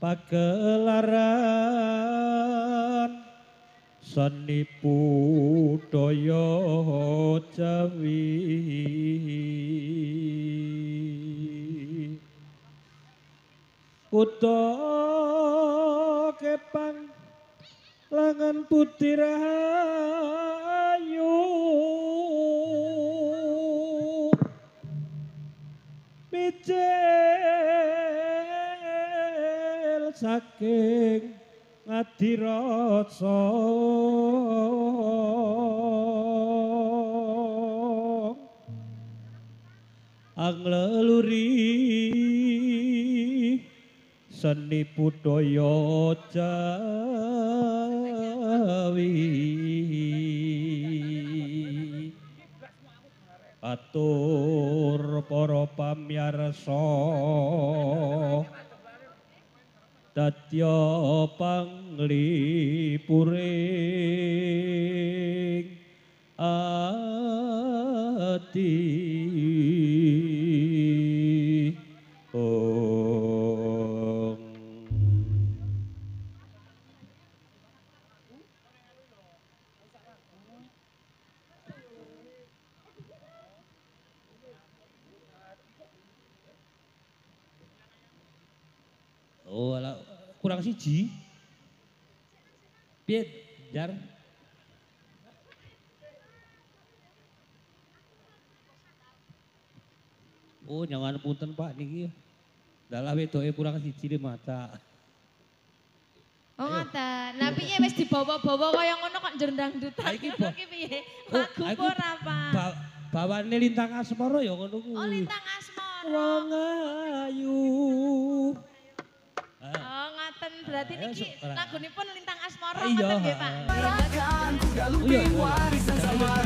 pagelaran seni budaya Jawi kutha Kepang Langan Putih Rahayu Micil saking Ngadirasa Angleluri seni budaya Jawi atur para pamiyarsa dadya panglipuring ati oh ala kurang siji piye jar oh nyawan punten Pak niki dalah wedoke kurang siji di mata oh ngoten lah piye wis dibawa-bawa kaya ngono kok njerdang-dutan iki piye lagu ora Pak bawane Lintang Asmara ya ngono kuwi oh Lintang Asmara wong ayu oh ngaten berarti niki lagunipun Lintang Asmara iya nggih Pak. Kuda lumping warisan zaman.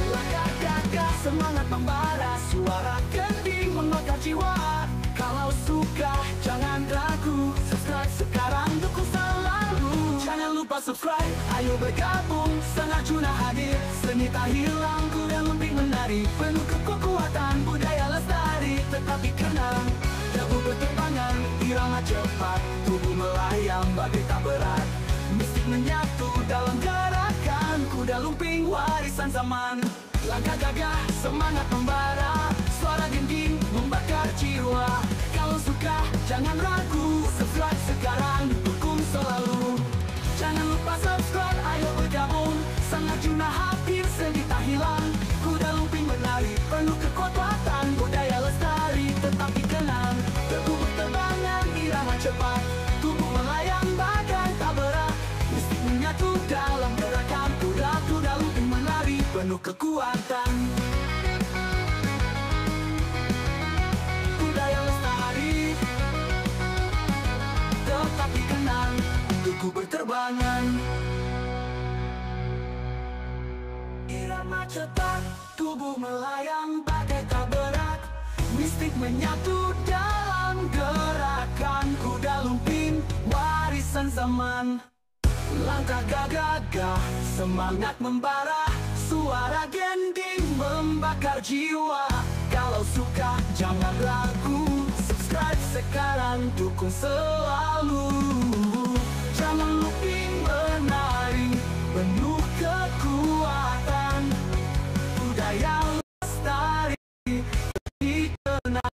Langkah gagah semangat membara, suara gending membakar jiwa. Kalau suka jangan ragu, subscribe sekarang dukung selalu. Jangan lupa subscribe, ayo bergabung. Sangat Juna hadir, seni tak hilang, kuda lumping menari, penuh kekuatan budaya lestari. Tetapi kenang, debu berterbangan, irama cepat, tubuh melayang bagai tak berat. Mistik menyatu dalam gerakan, kuda lumping warisan zaman. Langkah gagah, semangat membara, suara gending membakar jiwa. Kalau suka jangan ragu, subscribe sekarang, dukung selalu. Jangan lupa subscribe, ayo bergabung. Sangat Juna hadir, seni tak hilang, kuda lumping menari, penuh kekuatan budaya lestari. Tetapi tenang, debu berterbangan, irama cepat, tubuh melayang bagai tak berat. Mistik menyatu dalam gerakan, kuda lumping menari, penuh kekuatan. Budaya lestari, tetapi tenang, tugu berterbangan. Irama cepat, tubuh melayang bagai tak berat. Mistik menyatu dalam gerakan, kuda lumping warisan zaman. Langkah gagah, semangat membara, suara gending membakar jiwa. Kalau suka jangan ragu, subscribe sekarang, dukung selalu. Jangan lumping menari, penuh kekuatan budaya lestari dikenang.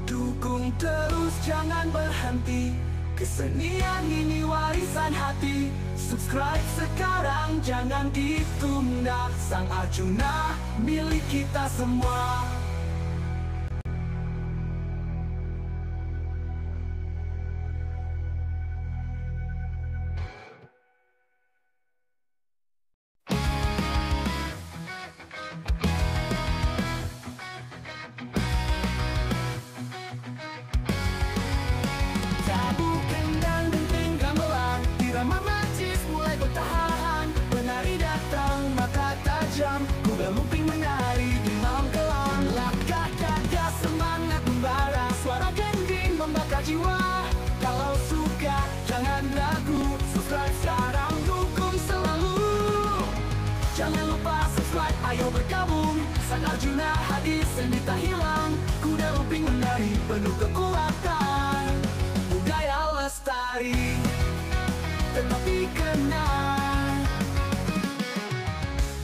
Dukung terus jangan berhenti, kesenian ini warisan hati. Subscribe sekarang jangan ditunda, Sang Arjuna milik kita semua. Kuda lumping menari di malam kelam. Langkah gagah, semangat membara, suara gending membakar jiwa. Kalau suka jangan ragu, subscribe sekarang, dukung selalu. bergabung, Sang Arjuna hadir seni tak hilang. Kuda lumping menari penuh kekuatan. Budaya lestari tetapi kenal.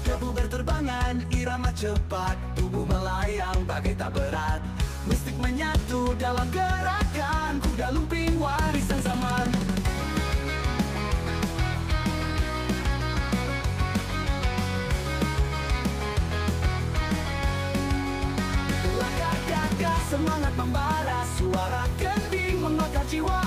Debu berterbangan, irama cepat, tubuh melayang bagai tak berat. Mistik menyatu dalam gerakan, kuda lumping warisan zaman. Langkah gagah, semangat membara, suara gending mengakar jiwa.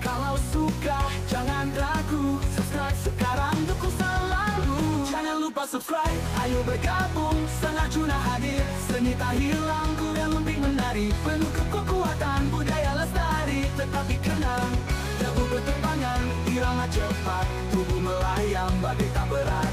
Kalau suka jangan ragu, subscribe sekarang, dukung selalu. Jangan lupa subscribe, ayo bergabung, Sang Arjuna hadir, seni tak hilang. Kuda lumping menari penuh kekuatan, budaya lestari tetapi kenal. Debu berterbangan, irama cepat, tubuh melayang bagai tak berat.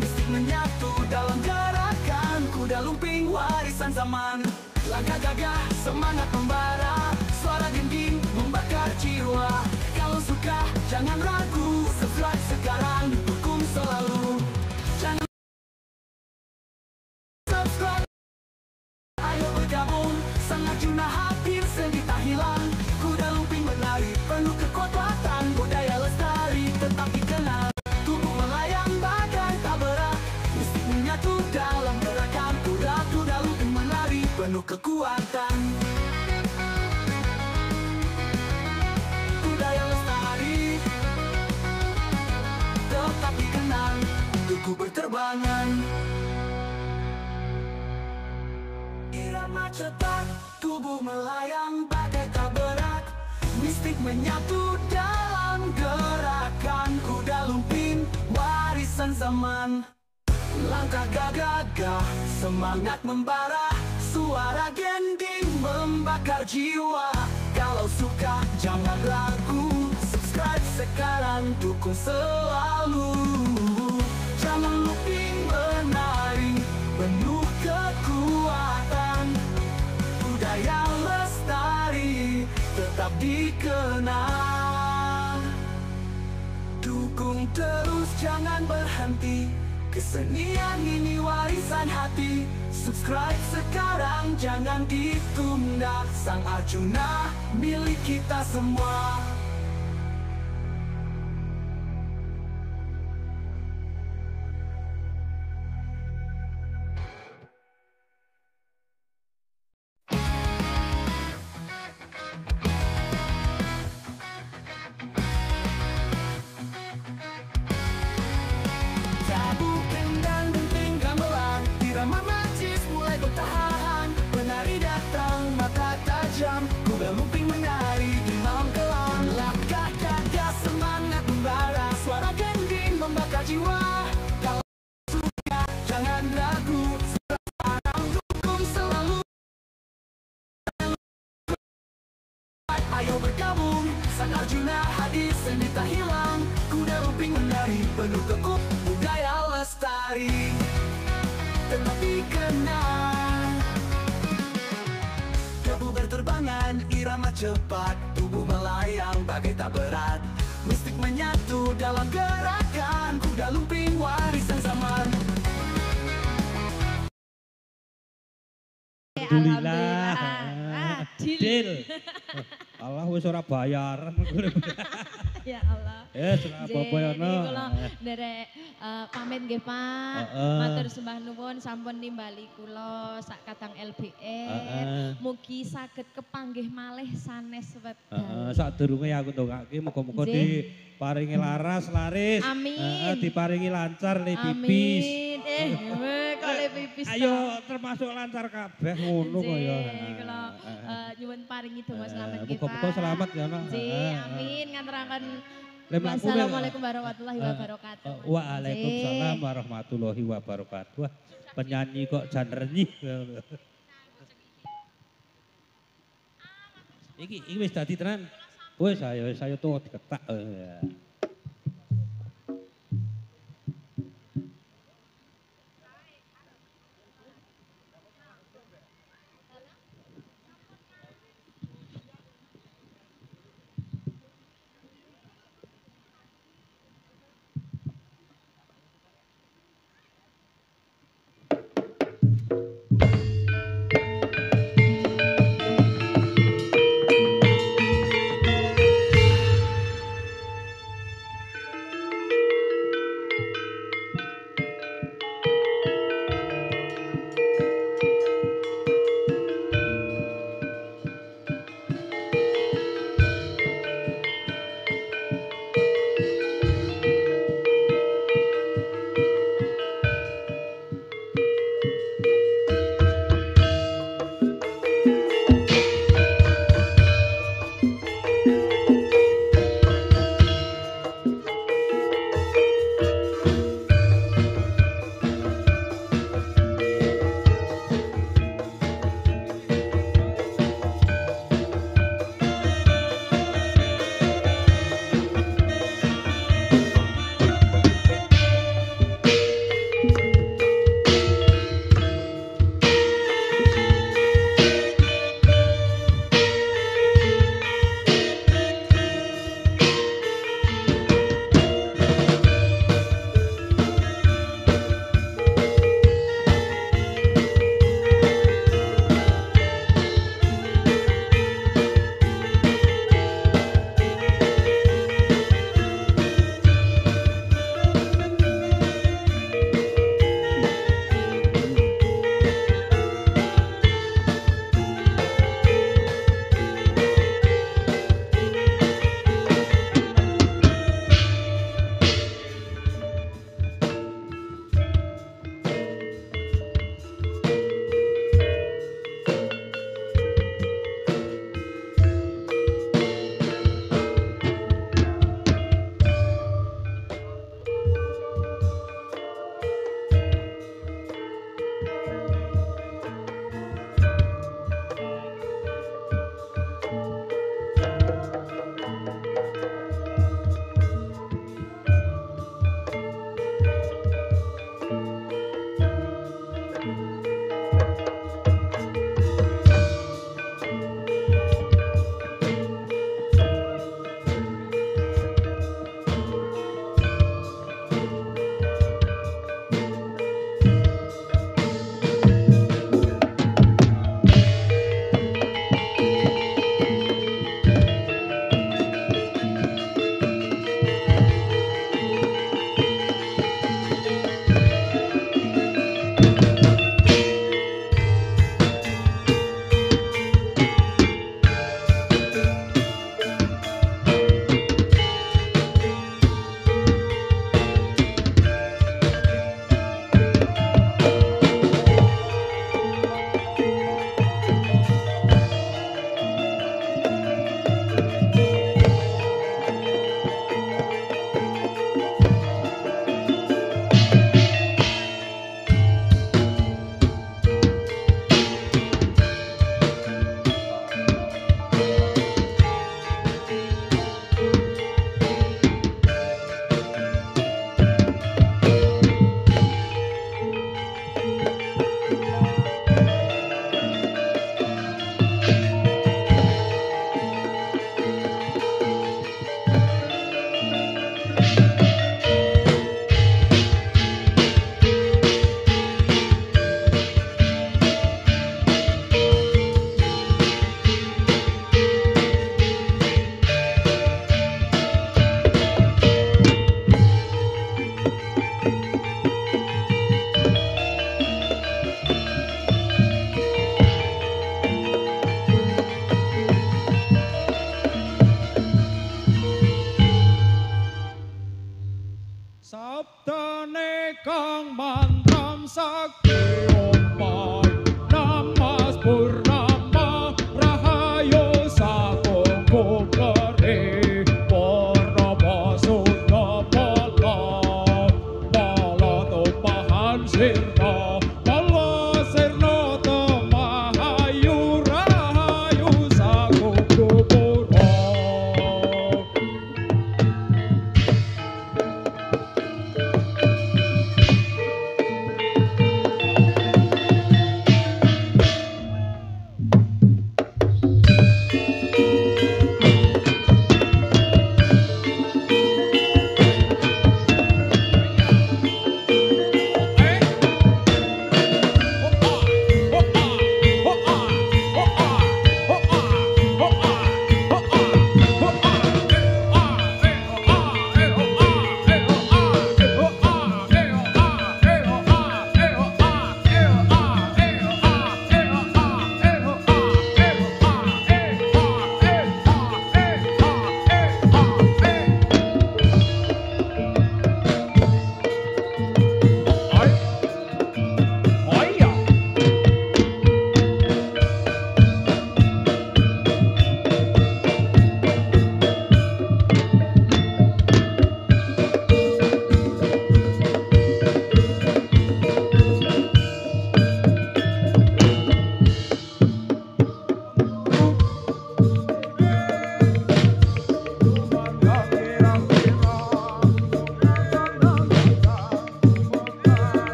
Mistik menyatu dalam gerakan, kuda lumping warisan zaman. Langkah gagah, semangat membara, suara gending membakar jiwa. Kalau suka jangan ragu, subscribe sekarang, dukung selalu. Jangan subscribe, ayo bergabung, Sang Arjuna hadir seni tak hilang. Kuda lumping menari penuh kekuatan, budaya lestari tetapi kenal. Tubuh melayang bagai tak berat, mistik menyatu dalam gerakan. Kuda lumping menari penuh kekuatan. Budaya lestari tetapi kenal, duku berterbangan. Irama cepat, tubuh melayang bagai tak berat. Mistik menyatu dalam gerakan, kuda lumping warisan zaman. Langkah gagah, semangat membara, suara gending membakar jiwa. Kalau suka jangan ragu, subscribe sekarang, dukung selalu. Jangan lumping menari penuh kekuatan, budaya lestari tetap dikenal. Dukung terus jangan berhenti, kesenian ini warisan hati. Subscribe sekarang, jangan ditunda. Sang Arjuna milik kita semua. Kuda lumping menari di malam kelam. Langkah gagah, semangat membara, suara gending membakar jiwa. Kalau suka jangan ragu, sekarang dukung selalu. Ayo bergabung, Sang Arjuna hadir seni tak hilang. Kuda lumping menari penuh kekuatan, budaya lestari tetapi kenal. Debu berterbangan, irama cepat, tubuh melayang bagai tak berat. Mistik menyatu dalam gerakan, kuda lumping warisan zaman. Alhamdulillah. Adil. Allah wis ora bayaran. Ya Allah. Ora apa-apa ya no. Kula nderek pamit nggih Pak. Matur sembah nuwun sampun nimbali kula sak kadang LBR. Mugi saged kepanggih malih sanes wedal. Sadurunge aku ndongake muga-muga diparingi laras laris. Amin. Diparingi lancar le pipis. Amin. Kok le pipis. Ayo termasuk lancar kabeh ngono kok ya. Kula nyuwun paringi donga selamat nggih Pak. Muga-muga selamat ya no. Amin nganturaken. Wassalamualaikum warahmatullahi wabarakatuh. Waalaikumsalam warahmatullahi wabarakatuh. Wah, penyanyi kok jan renyih. Iki wis dadi tenan. Wis saya tuh diketak. Jane kang mantram sakti opai namas purnama rahayu sakung kere pornomo sudha pala pala tumpahan sirna pala sirna temahayu rahayu sakung kupura.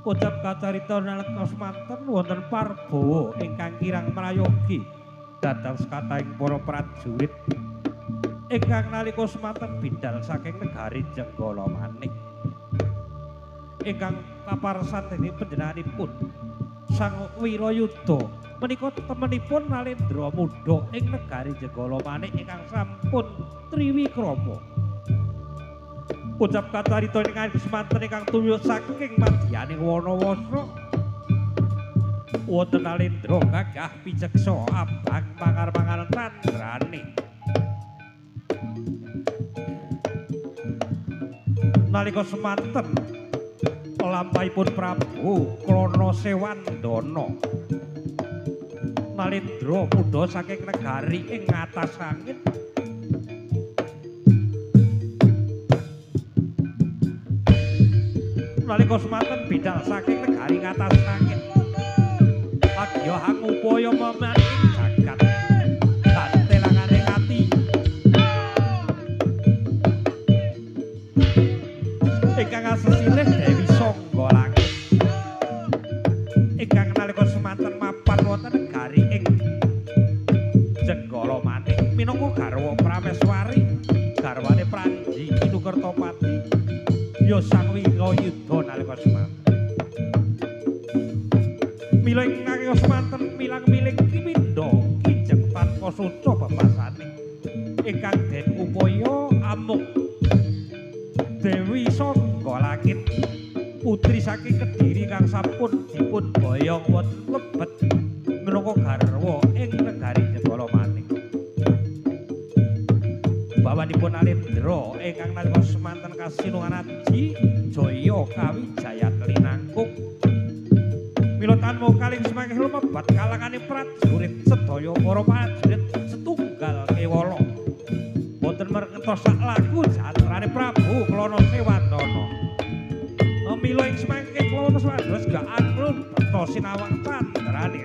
Ucap kacarita nalika semanten wonten Parbowo ingkang kirang mrayogi dhateng sekatahing para prajurit ingkang nalika semanten bidhal saking negari Jenggala Manik. Ingkang kaparsan dening panjenenganipun Sang Wirayuda menika temenipun Nalendra Muda ing negari Jenggala Manik ingkang sampun triwikrama. Ucap kacarita ingkang semanten ingkang tumiyuh saking madyaning Wanawasa wonten Nalendra gagah piceksa abang mangar-mangar tandrane. Nalika semanten lampahipun Prabu Klana Sewandana Nalendra Muda saking negari ing atas angin nalika semanten bidhal saking negari ngatas angin agya hangupaya mamaning jagat kantelangane ati ingkang asesilih Dewi Sangga Langit ingkang nalika semanten mapan wonten negari ing Jenggala Manik minangka garwa Prameswari garwane Pranji Kinukertapati ya Sang Wirayuda nalika semanten. Mila ing nalika semanten milang-miling kipindha kijeng tanpa suca bebasane ingkang den upaya amuk Dewi Sangga Langit putri saking Kediri kang sampun dipun boyong wonten lebet minangka garwa ing negari Jenggala Manik. Bawanipun Nalendra ingkang nalika semanten kasinungan aji jaya kawijayaan linangkung mila tanpa kalih semangih lumebat kalangane prajurit sedaya para prajurit setunggal kewala wonten mergentos sak laku jantrane Prabu Klana Sewandana. Mila ing semangih Klana Sewandana gak anglun beto sinawang candrane.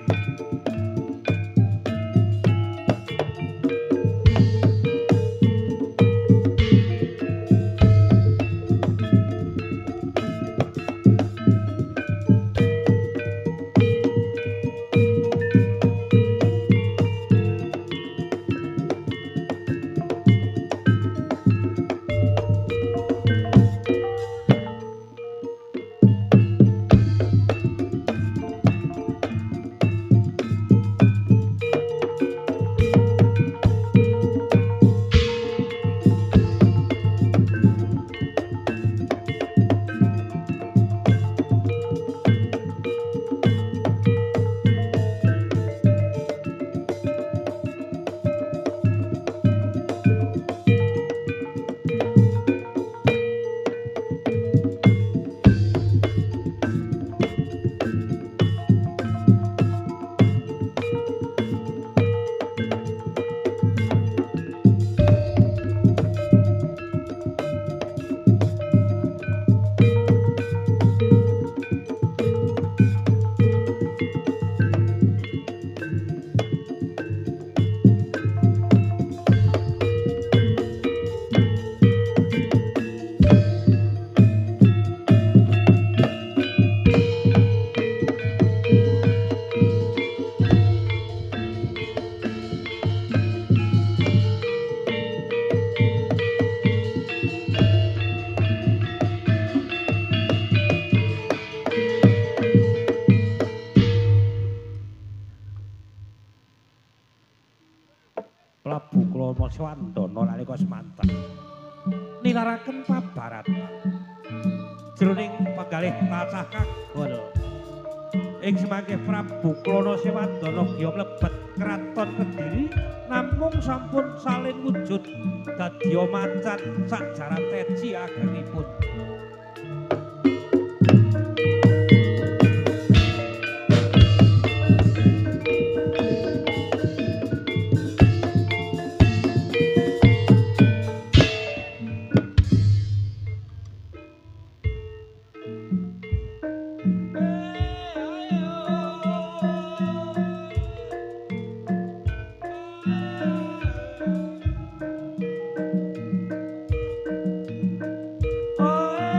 Prabu Klana Sewandana nalika semanten nilaraken pabaratan jroning penggalih tacah kagol ing semangke Prabu Klana Sewandana giya mlebet kraton Kediri namung sampun salin wujud dadya macan sajaran teji agengipun. Oh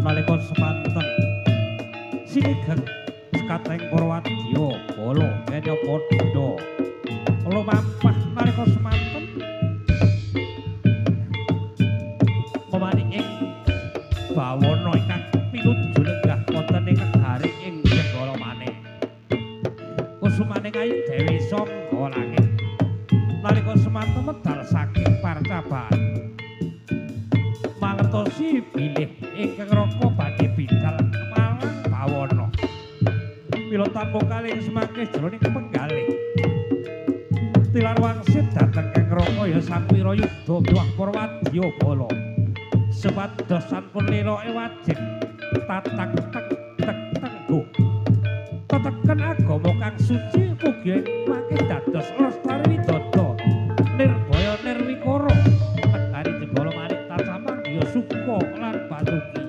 nalika semanten sinigek sekateng Purwadya bala kenya padha lumampah nalika semanten memaning ing bawana ingkang pinuju lenggah wonten ing garing ing segala maneh kusumaning ayu Dewi Sangga langit nalika semanten medal saking parcaban mangertosi bilih ingkang raka badhe bidal malang bawana pilotan mokali semangke jroning penggalih tilar wangsit dhateng kang raka ya sampira yudha miwah Purwadya bala sepadosan pun lira ewajib tatak tek tek tenggo teteken agama kang suci mugi mangke dados lestari widodara nirbaya nirwikara negari jebala manik tasamang ya suka lan batuki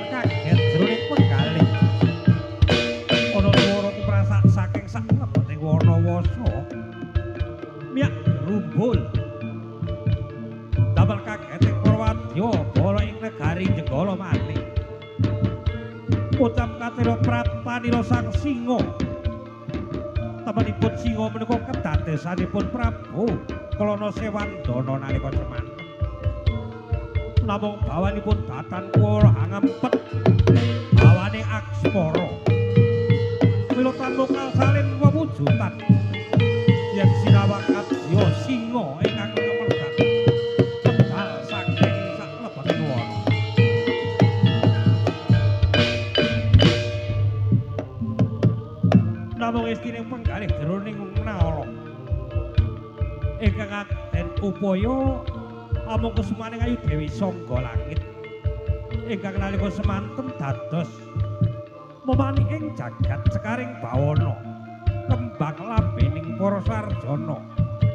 kaget jroning penggalih. Ana swara kumrasak saking sak lebeting Wanawasa. Miyak rumbul. Damel kageting para wadya bala ing negari Jenggala malih. Ucap katira pratanira sang singa. Temenipun singa menika kedadosanipun Prabu Klana Sewandana nalika semanten. Namung bawanipun datan kula ngempet bawane aksmara. Wilutan lokal salin wewujudan yen sinawang kadya singa ingkang kemerdat pedal saking saklebeting wana. Namung istining penggalih jroning nala ingkang aden upaya amung kusmaning Ayu Dewi Sangga Langit ingkang nalika semanten dados memani ing jagat sekaring bawana kembang lambening para sarjana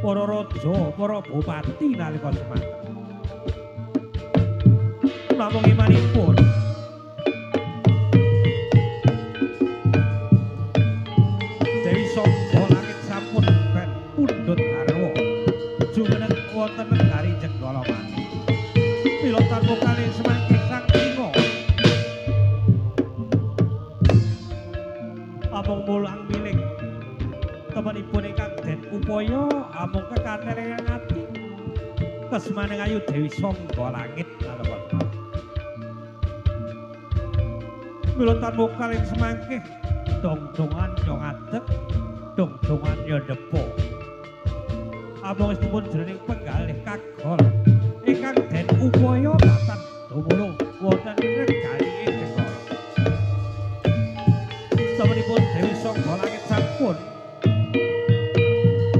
para raja para bupati nalika semanten. Namung imanipun Dewi Sangga Langit sampun ben pundhut garwa jumeneng wonten negari Jenggala malih. Pilotan vokale semangke sang singa amung mulang miling temenipun ingkang den upaya amung kekanthelengan ati kesemaning Ayu Dewi Sangga Langit nalika pilotan vokale semangke dong-dongan yo ngadeg dong-dongan yo depo amung istipun jroning penggalih kagol ingkang den upaya datan dumunung wonten negari ing Jenggala. Sampun Dewi Sangga Langit sampun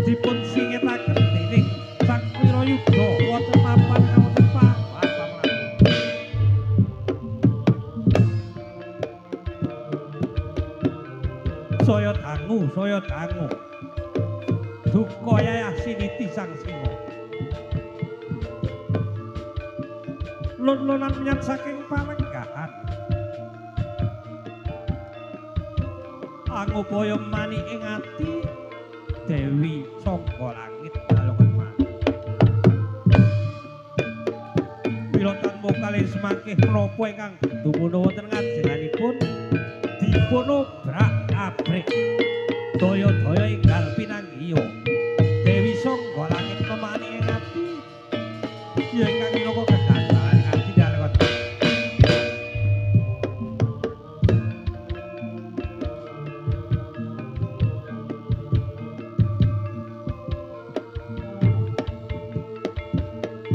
dipun singetaken dening Sang Wirayuda wonten papan wonten papan saya dangu duka yayah siniti sang singa lun-lunan menyat saking palenggahan angupaya mani ing ati Dewi Sangga Langit nalika semanten. Pilotan vokale semangke menapa ingkang dumunung wonten ngajenganipun dipun obrak-abrik daya-daya enggal pinanggiya Dewi Sangga Langit memani ing ati ya ingkang minangka kedadaran ing ati nalika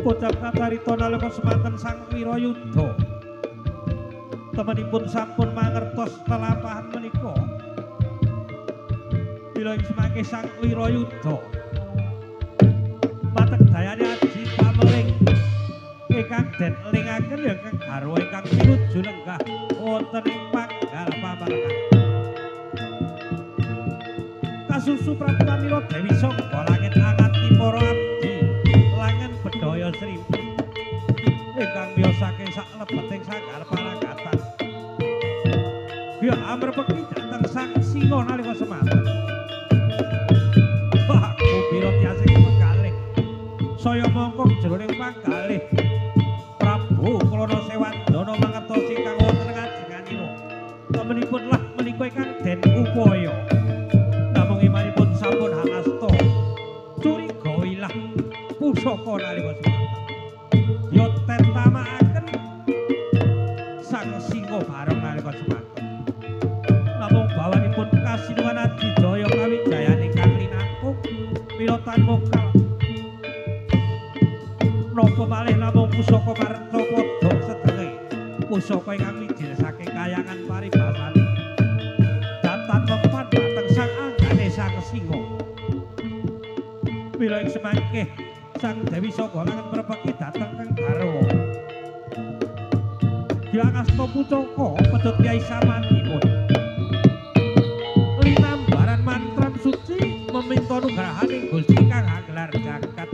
ucap kacarita nalika semanten Sang Wirayuda temenipun sampun mangertos lelampahan menika. Bila ing semangke Sang Wirayuda mategdayane aji pameling ingkang den elingaken ya kang garwa ingkang pinuju lenggah wonten ing panggal pamarkan. Kasusu pratanira Dewi Sangga Langit angati para abdi langen bedaya srimpi ingkang miyos saking saklebeting sanggar palagatan. Ya amrepeki dhateng sang singa nalika semanten. Wah, kubira tiasing penggalih. Saya mongkok jroning panggalih Prabu Klana Sewandana mangertos ingkang wonten ngajenganira. Temenipun lah menika ingkang den upaya. Namung imanipun sampun hangasta. Curiga ilang pusaka nalika semanten. Ya tentamakaken sang singa bareng nalika semanten. Namung bawanipun kasinungan adidaya kawijayan ingkang linangkung pilotan vokal napa malih namung pusaka marca padha sedhenge pusaka ingkang mijil saking kayangan paribasane datan mempan dhateng sang anggane sang singa. Mila ing semangke Sang Dewi Sangga Langit mrepeki dhateng kang garwa Dyangasta Pucaka pedhot Kyai samanipun linambaran mantran suci meminta nugrahaning Gusti kang anggelar jangkat.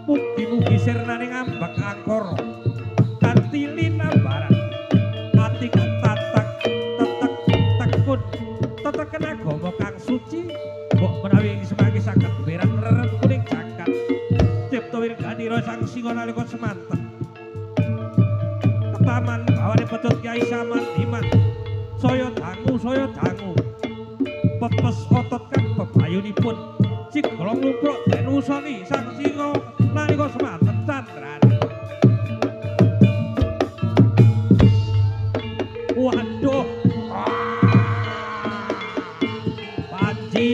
Mugi-mugi sirnaning ambek angkara kanthi linambaran Singo nalika semanten. Ketaman bawane pecut Kyai Samandiman. Saya dangu. Pepes otot kang bebayunipun. Ciglong lumpruk den usoni Sang Singa nalika semanten candrané. Waduh. Panji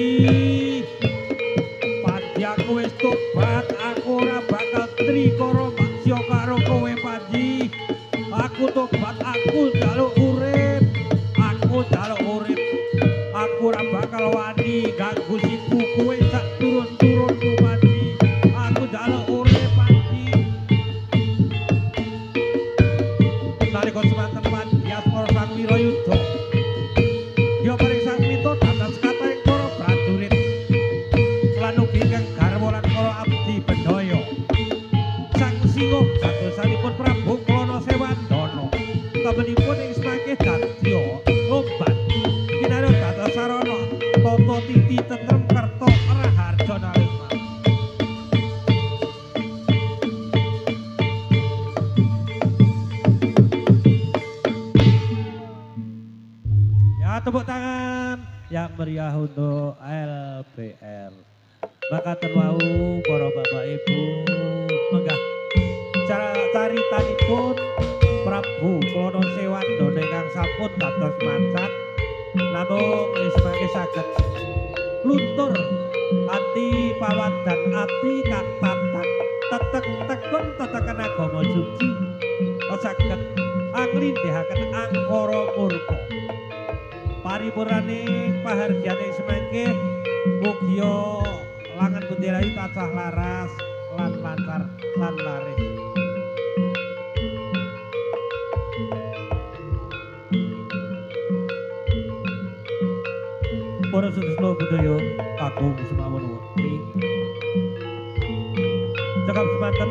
aku wis tobat, aku ora bakal trikara maksya karo kowe Panji. Aku tobat, aku njaluk urip. Aku ora bakal wani ganggu siku kowe sak turun-turunku Panji. Aku njaluk urip Panji. Nalika semanten Panji asmara Sang Wirayuda. Ya paring sang mito dados katahing para prajurit. Lan ugi kang garwa lan para abdi bedhaya. Sang Singa dadosanipun Prabu Klana Sewandana. Temenipun ing semangke dadya obat. Kinarya dados sarana tata titi tentrem kerta raharja nalika. Ya tepuk tangan yang meriah untuk LPR. Makaten wau para bapak ibu menggah caritanipun Prabu Klana Sewandana ingkang sampun dados macan namung wis mangke saged luntur ati pawandan ati katatak tetek-tekun tetekan agama suci saged anglindhahaken angkara murka. Paripurane pahargyane semangke mugi langan benderahi tansah laras lan lancar lan laris. Para sedherek budaya kakung semawon wekti. Cekap semanten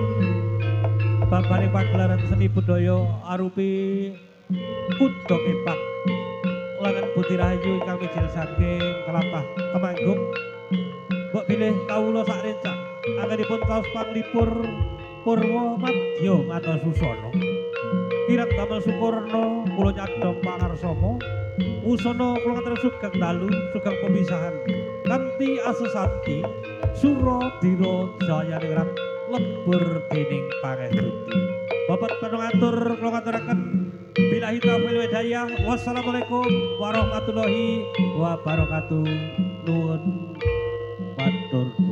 babaning pagelaran seni budaya arupi kuda kepak langan Budi Rahayu ingkang mijil saking tlatah Temanggung. Mbok bilih kawula sak rencang anggenipun kaos panglipur Purwa Madya Ngata Susana. Kirang damel Sukurna kula nyadhong pangarsama. Usana kula ngaturaken sugeng dalu, sugeng pemisahan. Kanthi asesanti Suradira Jayaningrat lebur dening pangestuti. Bapak pengatur kula ngaturaken billahi taufiq wal hidayah. Wassalamualaikum warahmatullahi wabarakatuh. Nuwun matur.